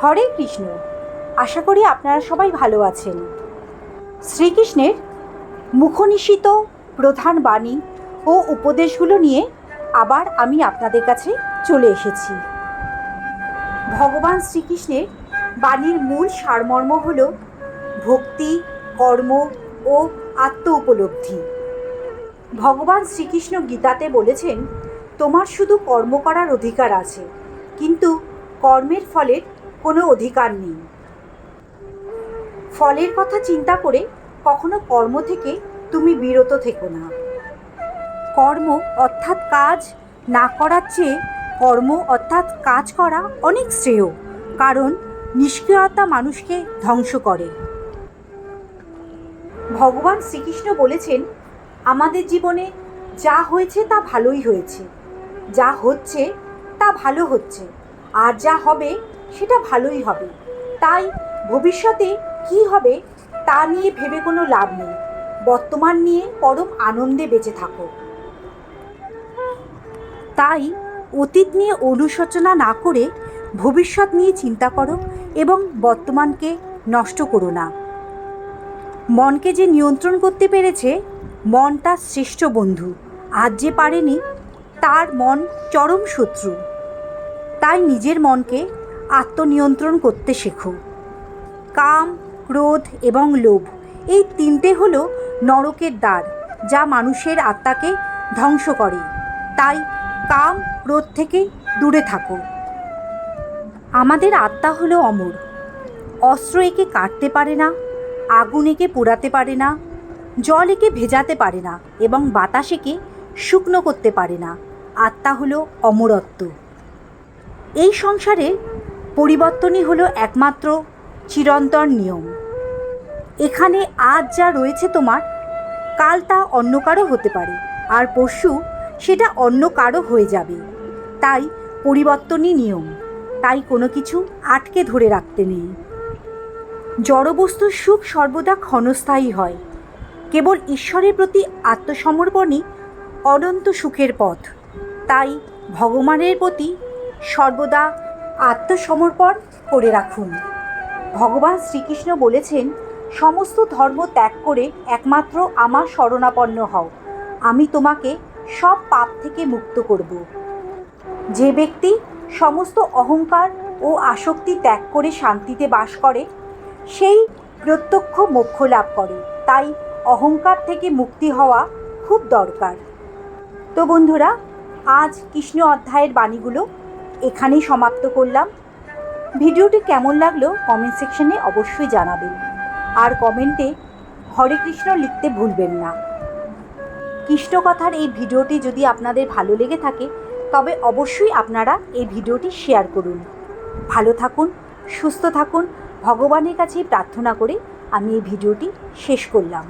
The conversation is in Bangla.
হরে কৃষ্ণ। আশা করি আপনারা সবাই ভালো আছেন। শ্রীকৃষ্ণের মুখনিসৃত প্রধান বাণী ও উপদেশগুলো নিয়ে আবার আমি আপনাদের কাছে চলে এসেছি। ভগবান শ্রীকৃষ্ণের বাণীর মূল সারমর্ম হল ভক্তি, কর্ম ও আত্ম উপলব্ধি। ভগবান শ্রীকৃষ্ণ গীতাতে বলেছেন, তোমার শুধু কর্ম করার অধিকার আছে, কিন্তু কর্মের ফলের কোনো অধিকার নেই। ফলের কথা চিন্তা করে কখনো কর্ম থেকে তুমি বিরত থেকো না। কর্ম অর্থাৎ কাজ না করার চেয়ে কর্ম অর্থাৎ কাজ করা অনেক শ্রেয়, কারণ নিষ্ক্রিয়তা মানুষকে ধ্বংস করে। ভগবান শ্রীকৃষ্ণ বলেছেন, আমাদের জীবনে যা হয়েছে তা ভালোই হয়েছে, যা হচ্ছে তা ভালো হচ্ছে, আর যা হবে সেটা ভালোই হবে। তাই ভবিষ্যতে কী হবে তা নিয়ে ভেবে কোনো লাভ নেই। বর্তমান নিয়ে পরম আনন্দে বেঁচে থাকো। তাই অতীত নিয়ে অনুশোচনা না করে ভবিষ্যৎ নিয়ে চিন্তা করো এবং বর্তমানকে নষ্ট করো না। মনকে যে নিয়ন্ত্রণ করতে পেরেছে, মন তার শ্রেষ্ঠ বন্ধু। আজ যে পারেনি, তার মন চরম শত্রু। তাই নিজের মনকে আত্মনিয়ন্ত্রণ করতে শেখো। কাম, ক্রোধ এবং লোভ, এই তিনটে হলো নরকের দ্বার, যা মানুষের আত্মাকে ধ্বংস করে। তাই কাম, ক্রোধ থেকে দূরে থাকো। আমাদের আত্মা হলো অমর। অস্ত্র একে কাটতে পারে না, আগুন একে পোড়াতে পারে না, জল একে ভেজাতে পারে না এবং বাতাস একে শুকনো করতে পারে না। আত্মা হলো অমরত্ব। এই সংসারে পরিবর্তনই হলো একমাত্র চিরন্তন নিয়ম। এখানে আজ যা রয়েছে তোমার, কাল তা অন্য কারো হতে পারে, আর পরশু সেটা অন্য কারো হয়ে যাবে। তাই পরিবর্তনই নিয়ম। তাই কোনো কিছু আটকে ধরে রাখতে নেই। জড়বস্তুর সুখ সর্বদা ক্ষণস্থায়ী হয়। কেবল ঈশ্বরের প্রতি আত্মসমর্পণই অনন্ত সুখের পথ। তাই ভগবানের প্রতি সর্বদা আত্মসমর্পণ করে রাখুন। ভগবান শ্রীকৃষ্ণ বলেছেন, সমস্ত ধর্ম ত্যাগ করে একমাত্র আমার শরণাপন্ন হও, আমি তোমাকে সব পাপ থেকে মুক্ত করব। যে ব্যক্তি সমস্ত অহংকার ও আসক্তি ত্যাগ করে শান্তিতে বাস করে, সেই প্রত্যক্ষ মোক্ষ লাভ করে। তাই অহংকার থেকে মুক্তি হওয়া খুব দরকার। তো বন্ধুরা, আজ কৃষ্ণ অধ্যায়ের বাণীগুলো এখানেই সমাপ্ত করলাম। ভিডিওটি কেমন লাগলো কমেন্ট সেকশনে অবশ্যই জানাবেন, আর কমেন্টে হরে কৃষ্ণ লিখতে ভুলবেন না। কৃষ্ণ কথার এই ভিডিওটি যদি আপনাদের ভালো লেগে থাকে, তবে অবশ্যই আপনারা এই ভিডিওটি শেয়ার করুন। ভালো থাকুন, সুস্থ থাকুন, ভগবানের কাছেই প্রার্থনা করে আমি এই ভিডিওটি শেষ করলাম।